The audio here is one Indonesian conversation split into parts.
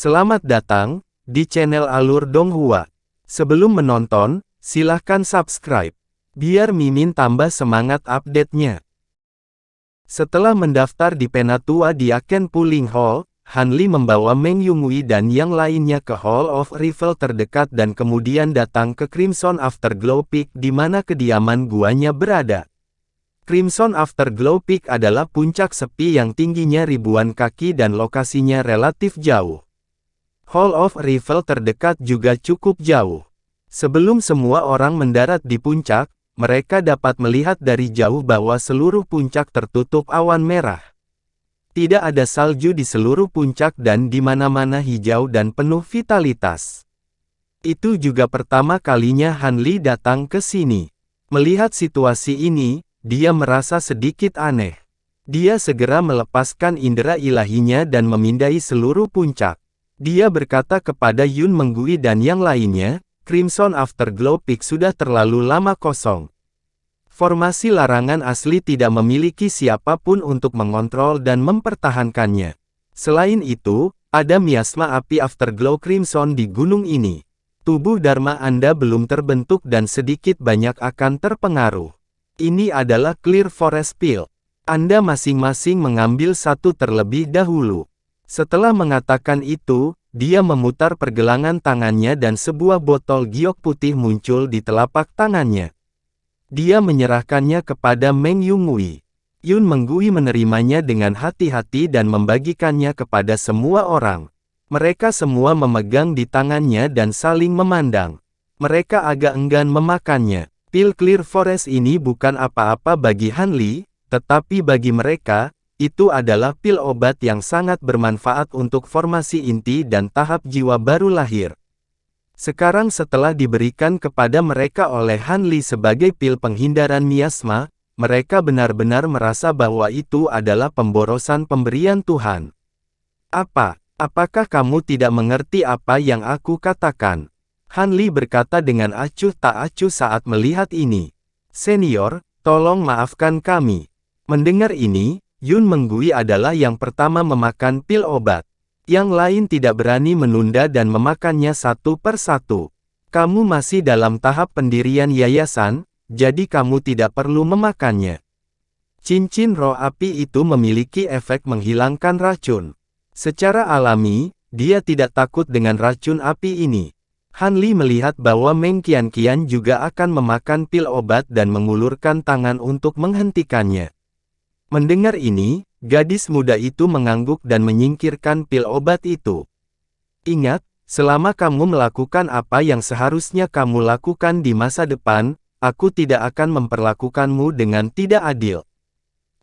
Selamat datang di channel Alur Donghua. Sebelum menonton, silahkan subscribe, biar Mimin tambah semangat update-nya. Setelah mendaftar di Penatua di Aken Pulling Hall, Han Li membawa Meng Yunhui dan yang lainnya ke Hall of Revel terdekat dan kemudian datang ke Crimson Afterglow Peak di mana kediaman guanya berada. Crimson Afterglow Peak adalah puncak sepi yang tingginya ribuan kaki dan lokasinya relatif jauh. Hall of Revel terdekat juga cukup jauh. Sebelum semua orang mendarat di puncak, mereka dapat melihat dari jauh bahwa seluruh puncak tertutup awan merah. Tidak ada salju di seluruh puncak dan di mana-mana hijau dan penuh vitalitas. Itu juga pertama kalinya Han Li datang ke sini. Melihat situasi ini, dia merasa sedikit aneh. Dia segera melepaskan indera ilahinya dan memindai seluruh puncak. Dia berkata kepada Yun Menggui dan yang lainnya, Crimson Afterglow Peak sudah terlalu lama kosong. Formasi larangan asli tidak memiliki siapapun untuk mengontrol dan mempertahankannya. Selain itu, ada miasma api Afterglow Crimson di gunung ini. Tubuh Dharma Anda belum terbentuk dan sedikit banyak akan terpengaruh. Ini adalah Clear Forest Pill. Anda masing-masing mengambil satu terlebih dahulu. Setelah mengatakan itu, dia memutar pergelangan tangannya dan sebuah botol giok putih muncul di telapak tangannya. Dia menyerahkannya kepada Meng Yunhui. Yun Menggui menerimanya dengan hati-hati dan membagikannya kepada semua orang. Mereka semua memegang di tangannya dan saling memandang. Mereka agak enggan memakannya. Pil Clear Forest ini bukan apa-apa bagi Han Li, tetapi bagi mereka, itu adalah pil obat yang sangat bermanfaat untuk formasi inti dan tahap jiwa baru lahir. Sekarang setelah diberikan kepada mereka oleh Han Li sebagai pil penghindaran miasma, mereka benar-benar merasa bahwa itu adalah pemborosan pemberian Tuhan. Apakah kamu tidak mengerti apa yang aku katakan? Han Li berkata dengan acuh tak acuh saat melihat ini. Senior, tolong maafkan kami. Mendengar ini, Yun Menggui adalah yang pertama memakan pil obat. Yang lain tidak berani menunda dan memakannya satu per satu. Kamu masih dalam tahap pendirian yayasan, jadi kamu tidak perlu memakannya. Cincin roh api itu memiliki efek menghilangkan racun. Secara alami, dia tidak takut dengan racun api ini. Han Li melihat bahwa Meng Qianqian juga akan memakan pil obat dan mengulurkan tangan untuk menghentikannya. Mendengar ini, gadis muda itu mengangguk dan menyingkirkan pil obat itu. Ingat, selama kamu melakukan apa yang seharusnya kamu lakukan di masa depan, aku tidak akan memperlakukanmu dengan tidak adil.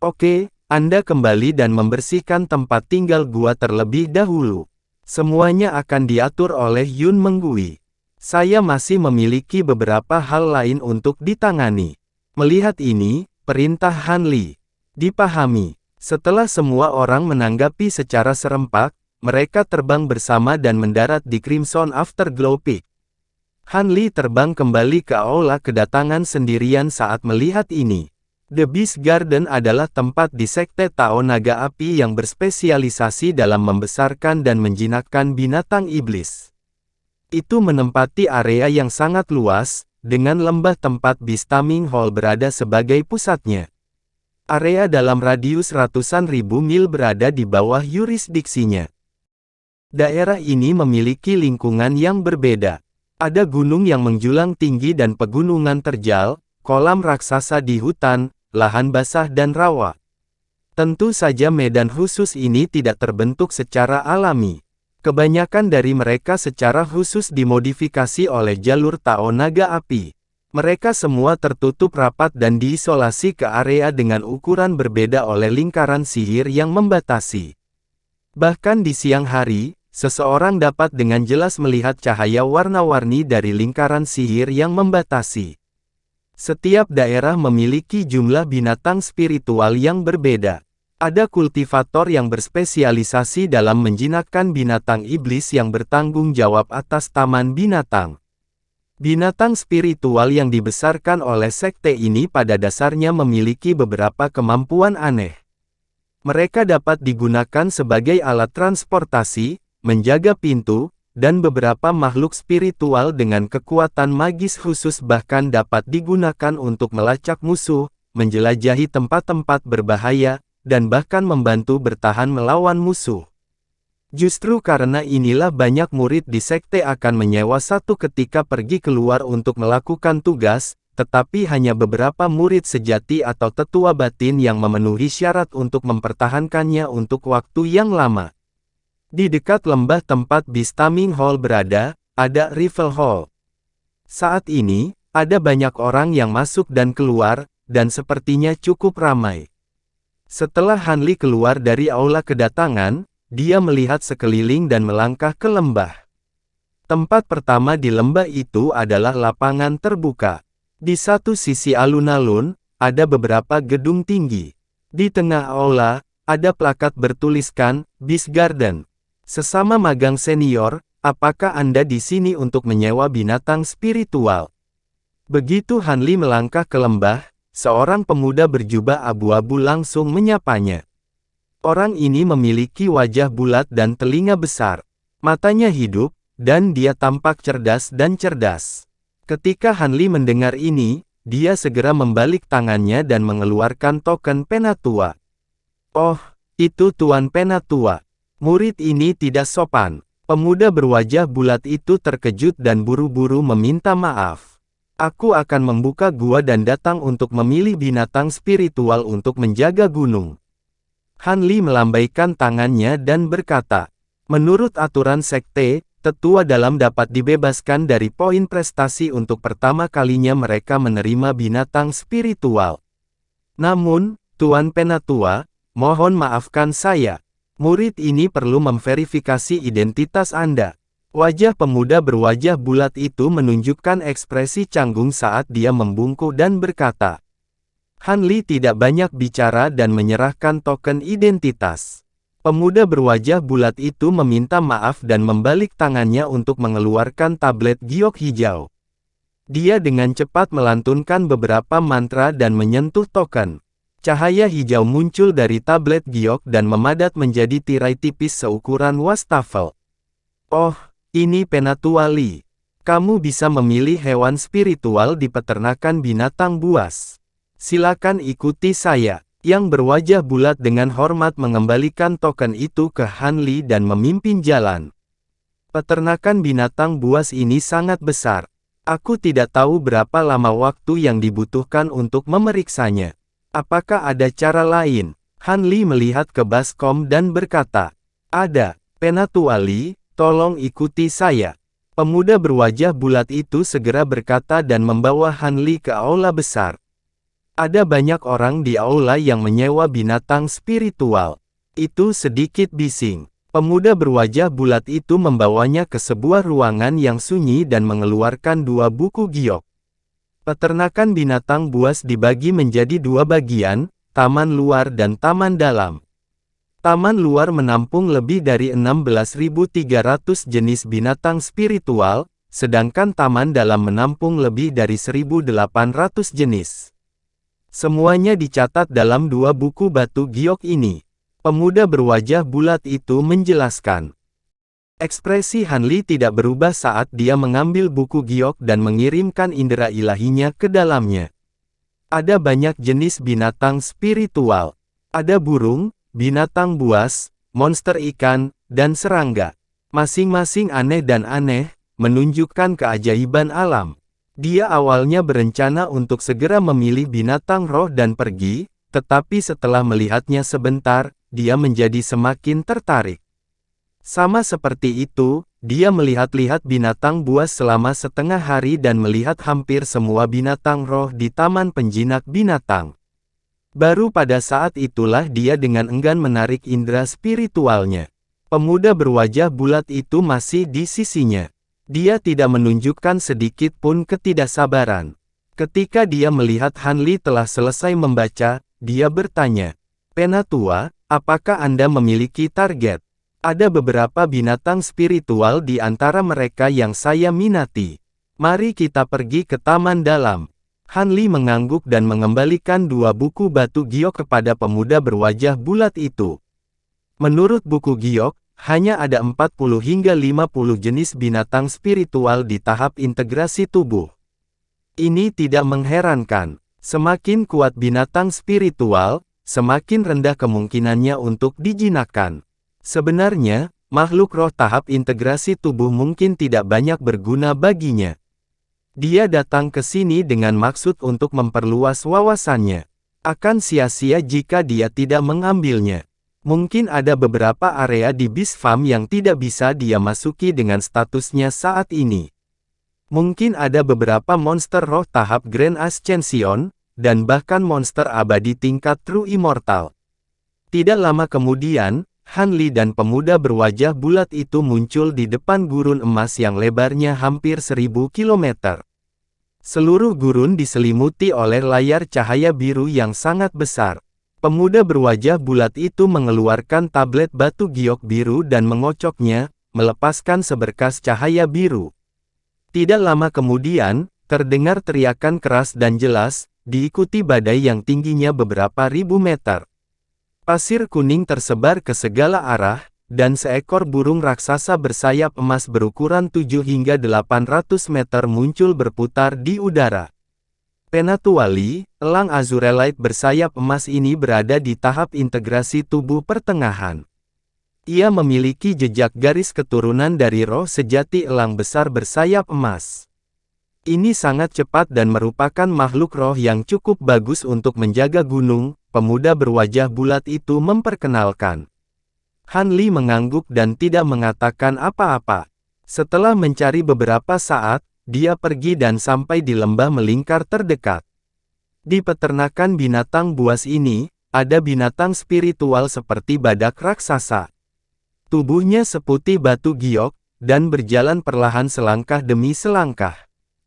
Oke, Anda kembali dan membersihkan tempat tinggal gua terlebih dahulu. Semuanya akan diatur oleh Yun Menggui. Saya masih memiliki beberapa hal lain untuk ditangani. Melihat ini, perintah Han Li dipahami. Setelah semua orang menanggapi secara serempak, mereka terbang bersama dan mendarat di Crimson Afterglow Peak. Han Li terbang kembali ke aula kedatangan sendirian saat melihat ini. The Beast Garden adalah tempat di sekte Tao Naga Api yang berspesialisasi dalam membesarkan dan menjinakkan binatang iblis. Itu menempati area yang sangat luas, dengan lembah tempat Beast Taming Hall berada sebagai pusatnya. Area dalam radius ratusan ribu mil berada di bawah yurisdiksinya. Daerah ini memiliki lingkungan yang berbeda. Ada gunung yang menjulang tinggi dan pegunungan terjal, kolam raksasa di hutan, lahan basah dan rawa. Tentu saja medan khusus ini tidak terbentuk secara alami. Kebanyakan dari mereka secara khusus dimodifikasi oleh jalur Tao Naga Api. Mereka semua tertutup rapat dan diisolasi ke area dengan ukuran berbeda oleh lingkaran sihir yang membatasi. Bahkan di siang hari, seseorang dapat dengan jelas melihat cahaya warna-warni dari lingkaran sihir yang membatasi. Setiap daerah memiliki jumlah binatang spiritual yang berbeda. Ada kultivator yang berspesialisasi dalam menjinakkan binatang iblis yang bertanggung jawab atas taman binatang. Binatang spiritual yang dibesarkan oleh sekte ini pada dasarnya memiliki beberapa kemampuan aneh. Mereka dapat digunakan sebagai alat transportasi, menjaga pintu, dan beberapa makhluk spiritual dengan kekuatan magis khusus bahkan dapat digunakan untuk melacak musuh, menjelajahi tempat-tempat berbahaya, dan bahkan membantu bertahan melawan musuh. Justru karena inilah banyak murid di sekte akan menyewa satu ketika pergi keluar untuk melakukan tugas, tetapi hanya beberapa murid sejati atau tetua batin yang memenuhi syarat untuk mempertahankannya untuk waktu yang lama. Di dekat lembah tempat Bistaming Hall berada, ada Rival Hall. Saat ini, ada banyak orang yang masuk dan keluar, dan sepertinya cukup ramai. Setelah Han Li keluar dari aula kedatangan, dia melihat sekeliling dan melangkah ke lembah. Tempat pertama di lembah itu adalah lapangan terbuka. Di satu sisi alun-alun, ada beberapa gedung tinggi. Di tengah aula, ada plakat bertuliskan, Beast Garden. Sesama magang senior, apakah Anda di sini untuk menyewa binatang spiritual? Begitu Han Li melangkah ke lembah, seorang pemuda berjubah abu-abu langsung menyapanya. Orang ini memiliki wajah bulat dan telinga besar. Matanya hidup, dan dia tampak cerdas dan cerdas. Ketika Han Li mendengar ini, dia segera membalik tangannya dan mengeluarkan token Penatua. Oh, itu Tuan Penatua. Murid ini tidak sopan. Pemuda berwajah bulat itu terkejut dan buru-buru meminta maaf. Aku akan membuka gua dan datang untuk memilih binatang spiritual untuk menjaga gunung. Han Li melambaikan tangannya dan berkata, menurut aturan sekte, tetua dalam dapat dibebaskan dari poin prestasi untuk pertama kalinya mereka menerima binatang spiritual. Namun, Tuan Penatua, mohon maafkan saya. Murid ini perlu memverifikasi identitas Anda. Wajah pemuda berwajah bulat itu menunjukkan ekspresi canggung saat dia membungkuk dan berkata. Han Li tidak banyak bicara dan menyerahkan token identitas. Pemuda berwajah bulat itu meminta maaf dan membalik tangannya untuk mengeluarkan tablet giok hijau. Dia dengan cepat melantunkan beberapa mantra dan menyentuh token. Cahaya hijau muncul dari tablet giok dan memadat menjadi tirai tipis seukuran wastafel. Oh, ini Penatua Li. Kamu bisa memilih hewan spiritual di peternakan binatang buas. Silakan ikuti saya. Yang berwajah bulat dengan hormat mengembalikan token itu ke Han Li dan memimpin jalan. Peternakan binatang buas ini sangat besar. Aku tidak tahu berapa lama waktu yang dibutuhkan untuk memeriksanya. Apakah ada cara lain? Han Li melihat ke baskom dan berkata, ada. Penatua Li, tolong ikuti saya. Pemuda berwajah bulat itu segera berkata dan membawa Han Li ke aula besar. Ada banyak orang di aula yang menyewa binatang spiritual. Itu sedikit bising. Pemuda berwajah bulat itu membawanya ke sebuah ruangan yang sunyi dan mengeluarkan dua buku giok. Peternakan binatang buas dibagi menjadi dua bagian, taman luar dan taman dalam. Taman luar menampung lebih dari 16.300 jenis binatang spiritual, sedangkan taman dalam menampung lebih dari 1.800 jenis. Semuanya dicatat dalam dua buku batu giok ini. Pemuda berwajah bulat itu menjelaskan. Ekspresi Han Li tidak berubah saat dia mengambil buku giok dan mengirimkan indera ilahinya ke dalamnya. Ada banyak jenis binatang spiritual. Ada burung, binatang buas, monster ikan, dan serangga. Masing-masing aneh dan aneh, menunjukkan keajaiban alam. Dia awalnya berencana untuk segera memilih binatang roh dan pergi, tetapi setelah melihatnya sebentar, dia menjadi semakin tertarik. Sama seperti itu, dia melihat-lihat binatang buas selama setengah hari dan melihat hampir semua binatang roh di taman penjinak binatang. Baru pada saat itulah dia dengan enggan menarik indera spiritualnya. Pemuda berwajah bulat itu masih di sisinya. Dia tidak menunjukkan sedikit pun ketidaksabaran. Ketika dia melihat Han Li telah selesai membaca, dia bertanya, Penatua, apakah Anda memiliki target? Ada beberapa binatang spiritual di antara mereka yang saya minati. Mari kita pergi ke taman dalam. Han Li mengangguk dan mengembalikan dua buku batu giok kepada pemuda berwajah bulat itu. Menurut buku giok, hanya ada 40 hingga 50 jenis binatang spiritual di tahap integrasi tubuh. Ini tidak mengherankan. Semakin kuat binatang spiritual, semakin rendah kemungkinannya untuk dijinakkan. Sebenarnya, makhluk roh tahap integrasi tubuh mungkin tidak banyak berguna baginya. Dia datang ke sini dengan maksud untuk memperluas wawasannya. Akan sia-sia jika dia tidak mengambilnya. Mungkin ada beberapa area di Beast Farm yang tidak bisa dia masuki dengan statusnya saat ini. Mungkin ada beberapa monster roh tahap Grand Ascension, dan bahkan monster abadi tingkat True Immortal. Tidak lama kemudian, Han Li dan pemuda berwajah bulat itu muncul di depan gurun emas yang lebarnya hampir 1000 kilometer. Seluruh gurun diselimuti oleh layar cahaya biru yang sangat besar. Pemuda berwajah bulat itu mengeluarkan tablet batu giok biru dan mengocoknya, melepaskan seberkas cahaya biru. Tidak lama kemudian, terdengar teriakan keras dan jelas, diikuti badai yang tingginya beberapa ribu meter. Pasir kuning tersebar ke segala arah, dan seekor burung raksasa bersayap emas berukuran 7 hingga 800 meter muncul berputar di udara. Penatuali, elang Azurelite bersayap emas ini berada di tahap integrasi tubuh pertengahan. Ia memiliki jejak garis keturunan dari roh sejati elang besar bersayap emas. Ini sangat cepat dan merupakan makhluk roh yang cukup bagus untuk menjaga gunung, pemuda berwajah bulat itu memperkenalkan. Han Li mengangguk dan tidak mengatakan apa-apa. Setelah mencari beberapa saat, dia pergi dan sampai di lembah melingkar terdekat. Di peternakan binatang buas ini, ada binatang spiritual seperti badak raksasa. Tubuhnya seputih batu giok, dan berjalan perlahan selangkah demi selangkah.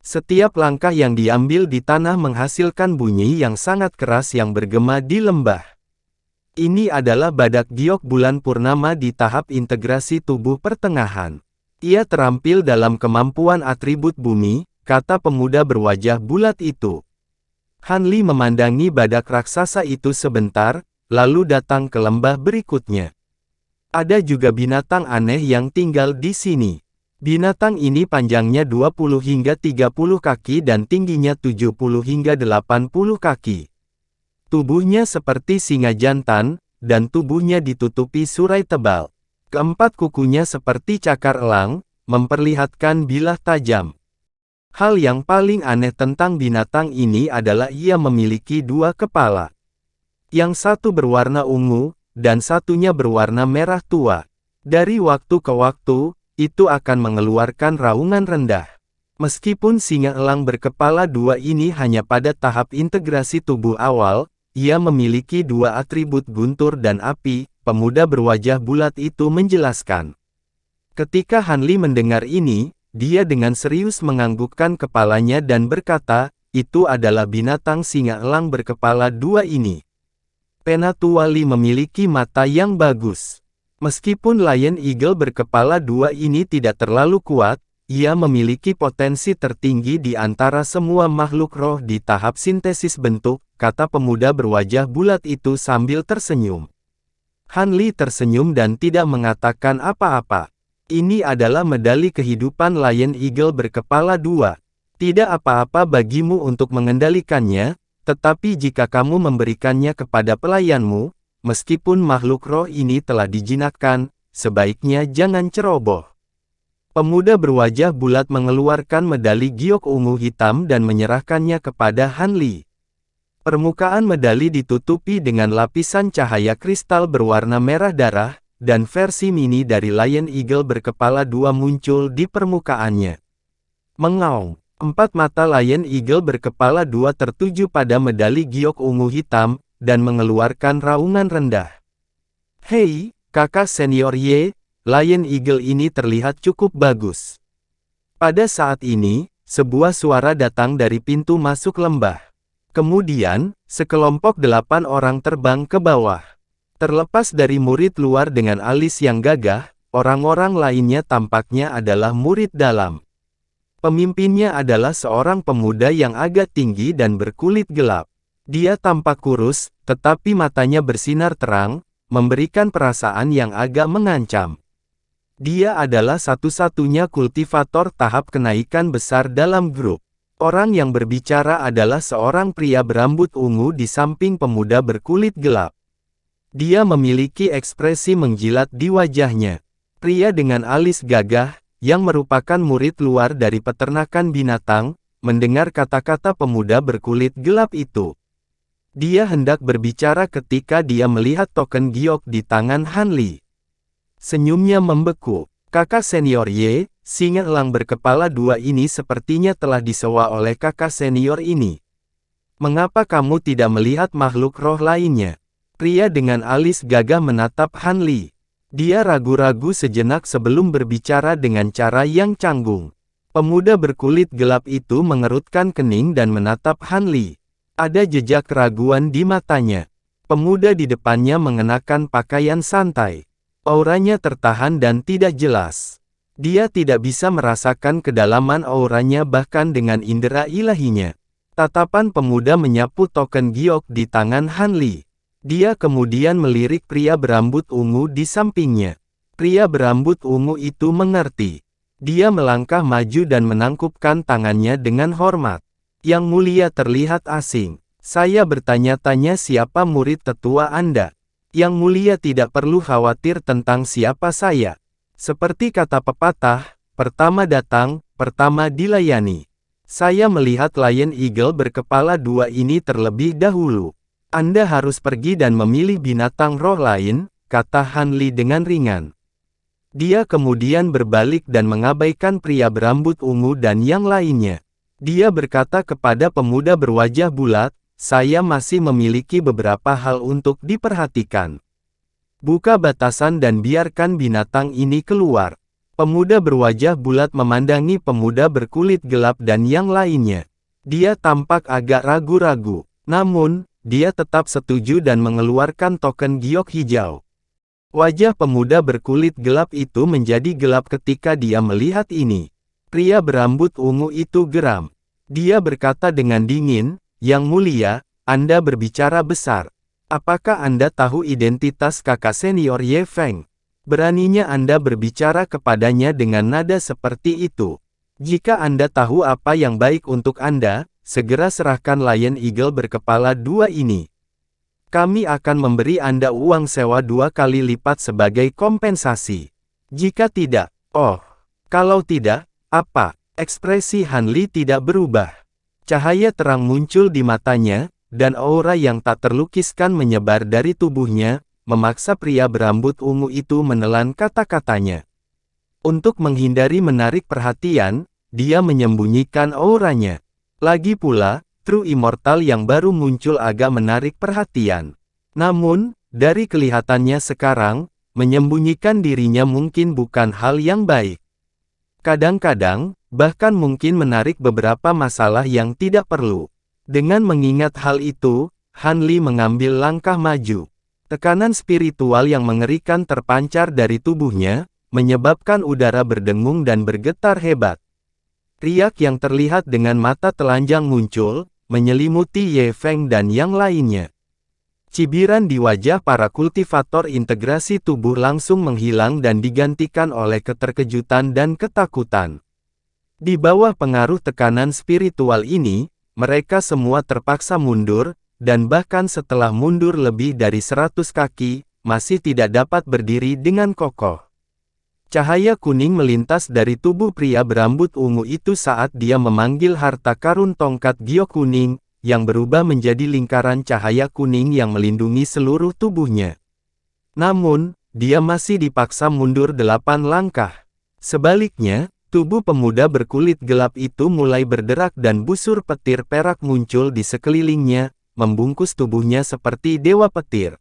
Setiap langkah yang diambil di tanah menghasilkan bunyi yang sangat keras yang bergema di lembah. Ini adalah badak giok bulan purnama di tahap integrasi tubuh pertengahan. Ia terampil dalam kemampuan atribut bumi, kata pemuda berwajah bulat itu. Han Li memandangi badak raksasa itu sebentar, lalu datang ke lembah berikutnya. Ada juga binatang aneh yang tinggal di sini. Binatang ini panjangnya 20 hingga 30 kaki dan tingginya 70 hingga 80 kaki. Tubuhnya seperti singa jantan, dan tubuhnya ditutupi surai tebal. Keempat kukunya seperti cakar elang, memperlihatkan bilah tajam. Hal yang paling aneh tentang binatang ini adalah ia memiliki dua kepala. Yang satu berwarna ungu, dan satunya berwarna merah tua. Dari waktu ke waktu, itu akan mengeluarkan raungan rendah. Meskipun singa elang berkepala dua ini hanya pada tahap integrasi tubuh awal, ia memiliki dua atribut guntur dan api, pemuda berwajah bulat itu menjelaskan. Ketika Han Li mendengar ini, dia dengan serius menganggukkan kepalanya dan berkata, itu adalah binatang singa elang berkepala dua ini. Penatuali memiliki mata yang bagus. Meskipun Lion Eagle berkepala dua ini tidak terlalu kuat, ia memiliki potensi tertinggi di antara semua makhluk roh di tahap sintesis bentuk, kata pemuda berwajah bulat itu sambil tersenyum. Han Li tersenyum dan tidak mengatakan apa-apa. Ini adalah medali kehidupan Lion Eagle berkepala dua. Tidak apa-apa bagimu untuk mengendalikannya, tetapi jika kamu memberikannya kepada pelayanmu, meskipun makhluk roh ini telah dijinakkan, sebaiknya jangan ceroboh. Pemuda berwajah bulat mengeluarkan medali giok ungu hitam dan menyerahkannya kepada Han Li. Permukaan medali ditutupi dengan lapisan cahaya kristal berwarna merah darah, dan versi mini dari Lion Eagle berkepala dua muncul di permukaannya. Mengaung. 4 mata Lion Eagle berkepala dua tertuju pada medali giok ungu hitam, dan mengeluarkan raungan rendah. Hei, kakak senior Ye, Lion Eagle ini terlihat cukup bagus. Pada saat ini, sebuah suara datang dari pintu masuk lembah. Kemudian, sekelompok 8 orang terbang ke bawah. Terlepas dari murid luar dengan alis yang gagah, orang-orang lainnya tampaknya adalah murid dalam. Pemimpinnya adalah seorang pemuda yang agak tinggi dan berkulit gelap. Dia tampak kurus, tetapi matanya bersinar terang, memberikan perasaan yang agak mengancam. Dia adalah satu-satunya kultivator tahap kenaikan besar dalam grup. Orang yang berbicara adalah seorang pria berambut ungu di samping pemuda berkulit gelap. Dia memiliki ekspresi menjilat di wajahnya. Pria dengan alis gagah, yang merupakan murid luar dari peternakan binatang, mendengar kata-kata pemuda berkulit gelap itu. Dia hendak berbicara ketika dia melihat token giok di tangan Han Li. Senyumnya membeku. Kakak senior Ye, singa elang berkepala dua ini sepertinya telah disewa oleh kakak senior ini. Mengapa kamu tidak melihat makhluk roh lainnya? Pria dengan alis gagah menatap Han Li. Dia ragu-ragu sejenak sebelum berbicara dengan cara yang canggung. Pemuda berkulit gelap itu mengerutkan kening dan menatap Han Li. Ada jejak keraguan di matanya. Pemuda di depannya mengenakan pakaian santai. Auranya tertahan dan tidak jelas. Dia tidak bisa merasakan kedalaman auranya bahkan dengan indera ilahinya. Tatapan pemuda menyapu token giok di tangan Han Li. Dia kemudian melirik pria berambut ungu di sampingnya. Pria berambut ungu itu mengerti. Dia melangkah maju dan menangkupkan tangannya dengan hormat. Yang mulia terlihat asing. Saya bertanya-tanya siapa murid tetua Anda. Yang mulia tidak perlu khawatir tentang siapa saya. Seperti kata pepatah, pertama datang, pertama dilayani. Saya melihat Lion Eagle berkepala dua ini terlebih dahulu. Anda harus pergi dan memilih binatang roh lain, kata Han Li dengan ringan. Dia kemudian berbalik dan mengabaikan pria berambut ungu dan yang lainnya. Dia berkata kepada pemuda berwajah bulat, saya masih memiliki beberapa hal untuk diperhatikan. Buka batasan dan biarkan binatang ini keluar. Pemuda berwajah bulat memandangi pemuda berkulit gelap dan yang lainnya. Dia tampak agak ragu-ragu. Namun, dia tetap setuju dan mengeluarkan token giok hijau. Wajah pemuda berkulit gelap itu menjadi gelap ketika dia melihat ini. Pria berambut ungu itu geram. Dia berkata dengan dingin, Yang mulia, Anda berbicara besar. Apakah Anda tahu identitas kakak senior Ye Feng? Beraninya Anda berbicara kepadanya dengan nada seperti itu. Jika Anda tahu apa yang baik untuk Anda, segera serahkan Lion Eagle berkepala dua ini. Kami akan memberi Anda uang sewa 2 kali lipat sebagai kompensasi. Jika tidak, kalau tidak, apa? Ekspresi Han Li tidak berubah. Cahaya terang muncul di matanya, dan aura yang tak terlukiskan menyebar dari tubuhnya, memaksa pria berambut ungu itu menelan kata-katanya. Untuk menghindari menarik perhatian, dia menyembunyikan auranya. Lagi pula, True Immortal yang baru muncul agak menarik perhatian. Namun, dari kelihatannya sekarang, menyembunyikan dirinya mungkin bukan hal yang baik. Kadang-kadang, bahkan mungkin menarik beberapa masalah yang tidak perlu. Dengan mengingat hal itu, Han Li mengambil langkah maju. Tekanan spiritual yang mengerikan terpancar dari tubuhnya, menyebabkan udara berdengung dan bergetar hebat. Riak yang terlihat dengan mata telanjang muncul, menyelimuti Ye Feng dan yang lainnya. Cibiran di wajah para kultivator integrasi tubuh langsung menghilang dan digantikan oleh keterkejutan dan ketakutan. Di bawah pengaruh tekanan spiritual ini, mereka semua terpaksa mundur, dan bahkan setelah mundur lebih dari 100 kaki, masih tidak dapat berdiri dengan kokoh. Cahaya kuning melintas dari tubuh pria berambut ungu itu saat dia memanggil harta karun tongkat giok kuning, yang berubah menjadi lingkaran cahaya kuning yang melindungi seluruh tubuhnya. Namun, dia masih dipaksa mundur 8 langkah. Sebaliknya, tubuh pemuda berkulit gelap itu mulai berderak dan busur petir perak muncul di sekelilingnya, membungkus tubuhnya seperti dewa petir.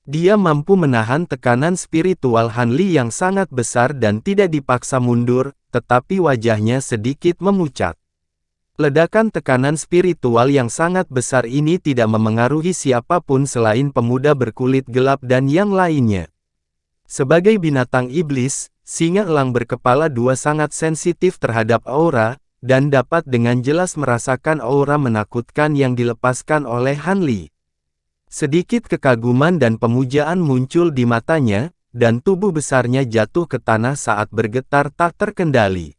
Dia mampu menahan tekanan spiritual Han Li yang sangat besar dan tidak dipaksa mundur, tetapi wajahnya sedikit memucat. Ledakan tekanan spiritual yang sangat besar ini tidak memengaruhi siapapun selain pemuda berkulit gelap dan yang lainnya. Sebagai binatang iblis, singa elang berkepala dua sangat sensitif terhadap aura, dan dapat dengan jelas merasakan aura menakutkan yang dilepaskan oleh Han Li. Sedikit kekaguman dan pemujaan muncul di matanya, dan tubuh besarnya jatuh ke tanah saat bergetar tak terkendali.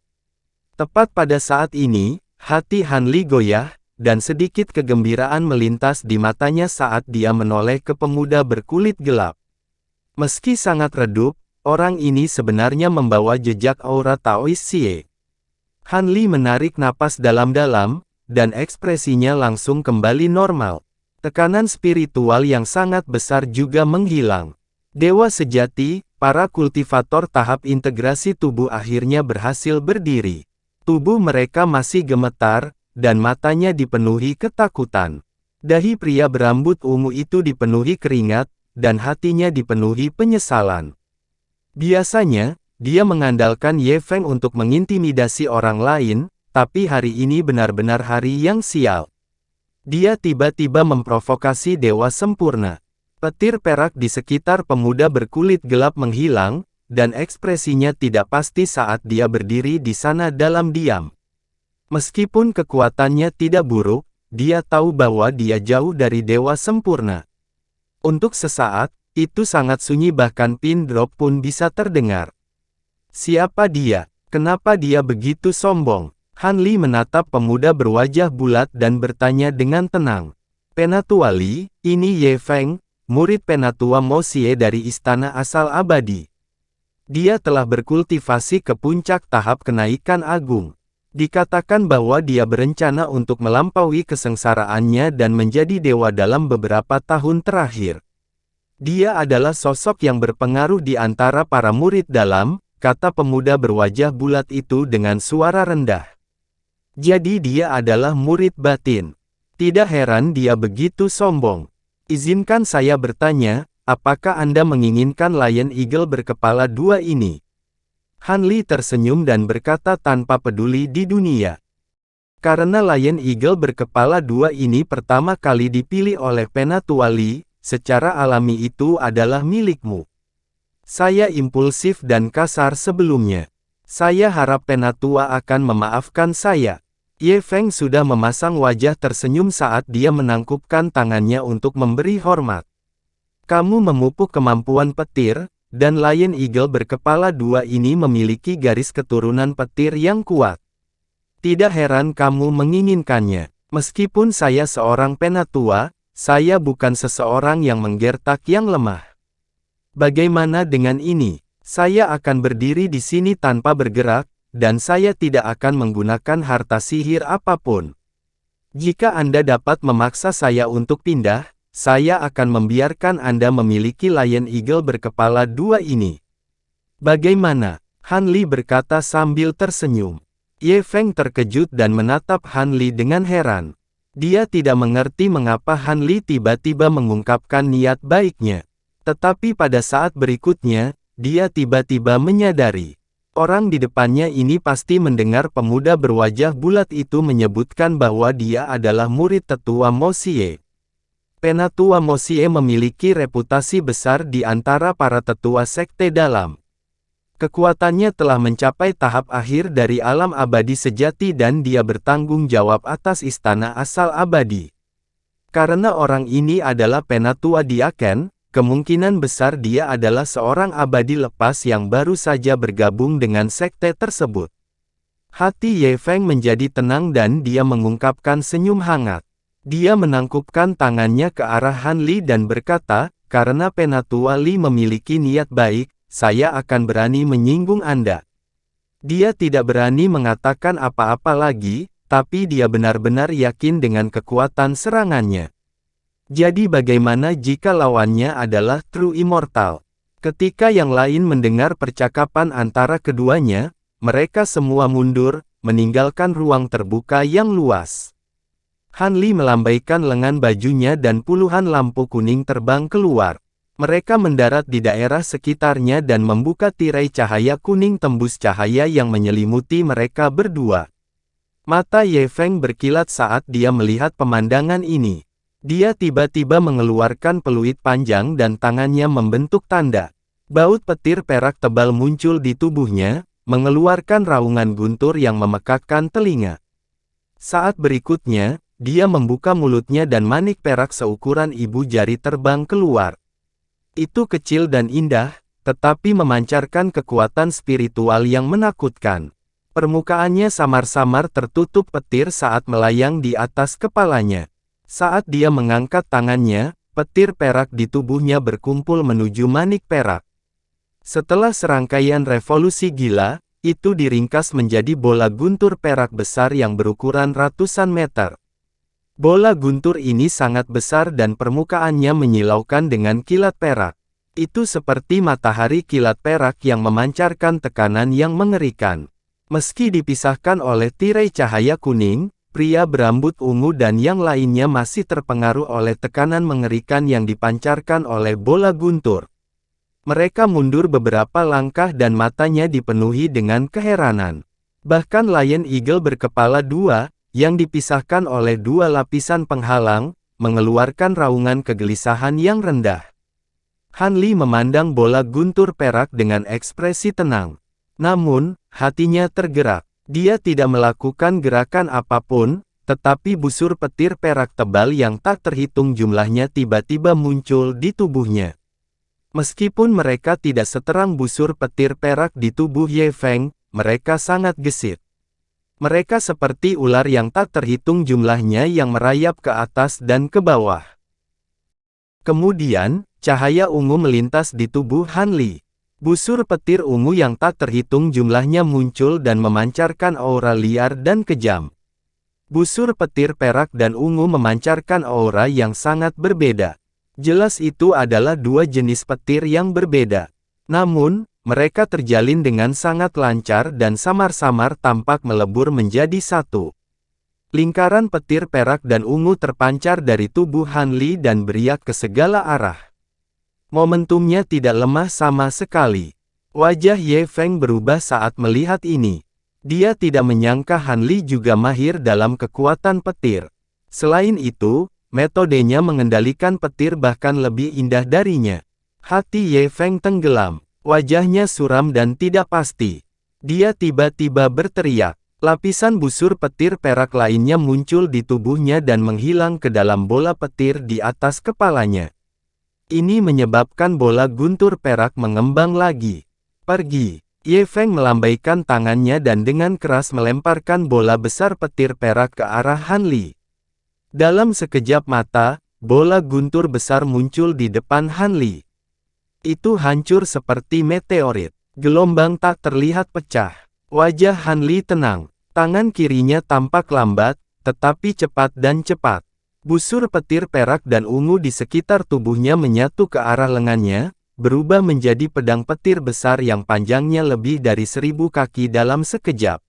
Tepat pada saat ini, hati Han Li goyah, dan sedikit kegembiraan melintas di matanya saat dia menoleh ke pemuda berkulit gelap. Meski sangat redup, orang ini sebenarnya membawa jejak aura Taoist Xie. Han Li menarik napas dalam-dalam, dan ekspresinya langsung kembali normal. Tekanan spiritual yang sangat besar juga menghilang. Dewa sejati, para kultivator tahap integrasi tubuh akhirnya berhasil berdiri. Tubuh mereka masih gemetar, dan matanya dipenuhi ketakutan. Dahi pria berambut ungu itu dipenuhi keringat, dan hatinya dipenuhi penyesalan. Biasanya, dia mengandalkan Ye Feng untuk mengintimidasi orang lain, tapi hari ini benar-benar hari yang sial. Dia tiba-tiba memprovokasi dewa sempurna. Petir perak di sekitar pemuda berkulit gelap menghilang, dan ekspresinya tidak pasti saat dia berdiri di sana dalam diam. Meskipun kekuatannya tidak buruk, dia tahu bahwa dia jauh dari dewa sempurna. Untuk sesaat, itu sangat sunyi bahkan pin drop pun bisa terdengar. Siapa dia? Kenapa dia begitu sombong? Han Li menatap pemuda berwajah bulat dan bertanya dengan tenang. Penatua Li, ini Ye Feng, murid Penatua Mo Xie dari Istana Asal Abadi. Dia telah berkultivasi ke puncak tahap kenaikan agung. Dikatakan bahwa dia berencana untuk melampaui kesengsaraannya dan menjadi dewa dalam beberapa tahun terakhir. Dia adalah sosok yang berpengaruh di antara para murid dalam, kata pemuda berwajah bulat itu dengan suara rendah. Jadi dia adalah murid batin. Tidak heran dia begitu sombong. Izinkan saya bertanya, apakah Anda menginginkan Lion Eagle berkepala dua ini? Han Li tersenyum dan berkata tanpa peduli di dunia. Karena Lion Eagle berkepala dua ini pertama kali dipilih oleh Penatua Li, secara alami itu adalah milikmu. Saya impulsif dan kasar sebelumnya. Saya harap Penatua akan memaafkan saya. Ye Feng sudah memasang wajah tersenyum saat dia menangkupkan tangannya untuk memberi hormat. Kamu memupuk kemampuan petir, dan Lion Eagle berkepala dua ini memiliki garis keturunan petir yang kuat. Tidak heran kamu menginginkannya. Meskipun saya seorang Penatua, saya bukan seseorang yang menggertak yang lemah. Bagaimana dengan ini? Saya akan berdiri di sini tanpa bergerak, dan saya tidak akan menggunakan harta sihir apapun. Jika Anda dapat memaksa saya untuk pindah, saya akan membiarkan Anda memiliki Lion Eagle berkepala dua ini. Bagaimana? Han Li berkata sambil tersenyum. Ye Feng terkejut dan menatap Han Li dengan heran. Dia tidak mengerti mengapa Han Li tiba-tiba mengungkapkan niat baiknya. Tetapi pada saat berikutnya, dia tiba-tiba menyadari. Orang di depannya ini pasti mendengar pemuda berwajah bulat itu menyebutkan bahwa dia adalah murid tetua Mo Xie. Penatua Mo Xie memiliki reputasi besar di antara para tetua sekte dalam. Kekuatannya telah mencapai tahap akhir dari alam abadi sejati dan dia bertanggung jawab atas istana asal abadi. Karena orang ini adalah Penatua Diaken, kemungkinan besar dia adalah seorang abadi lepas yang baru saja bergabung dengan sekte tersebut. Hati Ye Feng menjadi tenang dan dia mengungkapkan senyum hangat. Dia menangkupkan tangannya ke arah Han Li dan berkata, karena Penatua Li memiliki niat baik, saya akan berani menyinggung Anda. Dia tidak berani mengatakan apa-apa lagi, tapi dia benar-benar yakin dengan kekuatan serangannya. Jadi bagaimana jika lawannya adalah True Immortal? Ketika yang lain mendengar percakapan antara keduanya, mereka semua mundur, meninggalkan ruang terbuka yang luas. Han Li melambaikan lengan bajunya dan puluhan lampu kuning terbang keluar. Mereka mendarat di daerah sekitarnya dan membuka tirai cahaya kuning tembus cahaya yang menyelimuti mereka berdua. Mata Ye Feng berkilat saat dia melihat pemandangan ini. Dia tiba-tiba mengeluarkan peluit panjang dan tangannya membentuk tanda. Baut petir perak tebal muncul di tubuhnya, mengeluarkan raungan guntur yang memekakkan telinga. Saat berikutnya, dia membuka mulutnya dan manik perak seukuran ibu jari terbang keluar. Itu kecil dan indah, tetapi memancarkan kekuatan spiritual yang menakutkan. Permukaannya samar-samar tertutup petir saat melayang di atas kepalanya. Saat dia mengangkat tangannya, petir perak di tubuhnya berkumpul menuju manik perak. Setelah serangkaian revolusi gila, itu diringkas menjadi bola guntur perak besar yang berukuran ratusan meter. Bola guntur ini sangat besar dan permukaannya menyilaukan dengan kilat perak. Itu seperti matahari kilat perak yang memancarkan tekanan yang mengerikan. Meski dipisahkan oleh tirai cahaya kuning, pria berambut ungu dan yang lainnya masih terpengaruh oleh tekanan mengerikan yang dipancarkan oleh bola guntur. Mereka mundur beberapa langkah dan matanya dipenuhi dengan keheranan. Bahkan Lion Eagle berkepala dua, yang dipisahkan oleh dua lapisan penghalang, mengeluarkan raungan kegelisahan yang rendah. Han Li memandang bola guntur perak dengan ekspresi tenang. Namun, hatinya tergerak. Dia tidak melakukan gerakan apapun, tetapi busur petir perak tebal yang tak terhitung jumlahnya tiba-tiba muncul di tubuhnya. Meskipun mereka tidak seterang busur petir perak di tubuh Ye Feng, mereka sangat gesit. Mereka seperti ular yang tak terhitung jumlahnya yang merayap ke atas dan ke bawah. Kemudian, cahaya ungu melintas di tubuh Han Li. Busur petir ungu yang tak terhitung jumlahnya muncul dan memancarkan aura liar dan kejam. Busur petir perak dan ungu memancarkan aura yang sangat berbeda. Jelas itu adalah dua jenis petir yang berbeda. Namun, mereka terjalin dengan sangat lancar dan samar-samar tampak melebur menjadi satu. Lingkaran petir perak dan ungu terpancar dari tubuh Han Li dan beriak ke segala arah. Momentumnya tidak lemah sama sekali. Wajah Ye Feng berubah saat melihat ini. Dia tidak menyangka Han Li juga mahir dalam kekuatan petir. Selain itu, metodenya mengendalikan petir bahkan lebih indah darinya. Hati Ye Feng tenggelam. Wajahnya suram dan tidak pasti. Dia tiba-tiba berteriak. Lapisan busur petir perak lainnya muncul di tubuhnya dan menghilang ke dalam bola petir di atas kepalanya. Ini menyebabkan bola guntur perak mengembang lagi. Pergi. Ye Feng melambaikan tangannya dan dengan keras melemparkan bola besar petir perak ke arah Han Li. Dalam sekejap mata, bola guntur besar muncul di depan Han Li. Itu hancur seperti meteorit. Gelombang tak terlihat pecah. Wajah Han Li tenang. Tangan kirinya tampak lambat, tetapi cepat dan cepat. Busur petir perak dan ungu di sekitar tubuhnya menyatu ke arah lengannya, berubah menjadi pedang petir besar yang panjangnya lebih dari 1000 kaki dalam sekejap.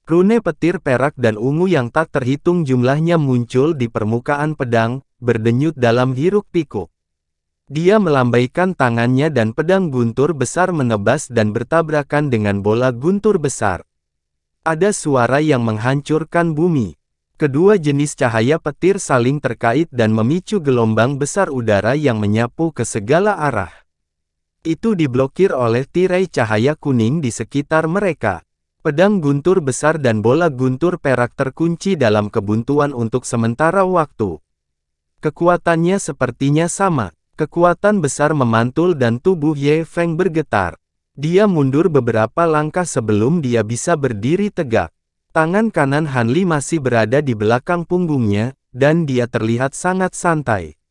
Rune petir perak dan ungu yang tak terhitung jumlahnya muncul di permukaan pedang, berdenyut dalam hiruk-pikuk. Dia melambaikan tangannya dan pedang guntur besar menebas dan bertabrakan dengan bola guntur besar. Ada suara yang menghancurkan bumi. Kedua jenis cahaya petir saling terkait dan memicu gelombang besar udara yang menyapu ke segala arah. Itu diblokir oleh tirai cahaya kuning di sekitar mereka. Pedang guntur besar dan bola guntur perak terkunci dalam kebuntuan untuk sementara waktu. Kekuatannya sepertinya sama. Kekuatan besar memantul dan tubuh Ye Feng bergetar. Dia mundur beberapa langkah sebelum dia bisa berdiri tegak. Tangan kanan Han Li masih berada di belakang punggungnya, dan dia terlihat sangat santai.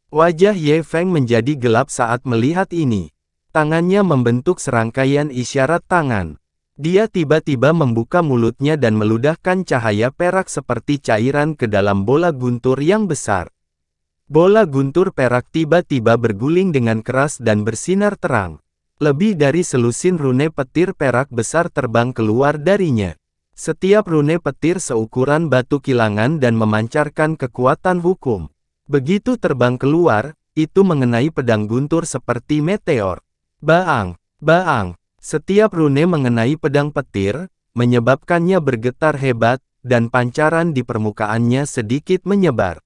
Wajah Ye Feng menjadi gelap saat melihat ini. Tangannya membentuk serangkaian isyarat tangan. Dia tiba-tiba membuka mulutnya dan meludahkan cahaya perak seperti cairan ke dalam bola guntur yang besar. Bola guntur perak tiba-tiba berguling dengan keras dan bersinar terang. Lebih dari selusin rune petir perak besar terbang keluar darinya. Setiap rune petir seukuran batu kilangan dan memancarkan kekuatan hukum. Begitu terbang keluar, itu mengenai pedang guntur seperti meteor. Baang, baang, setiap rune mengenai pedang petir, menyebabkannya bergetar hebat, dan pancaran di permukaannya sedikit menyebar.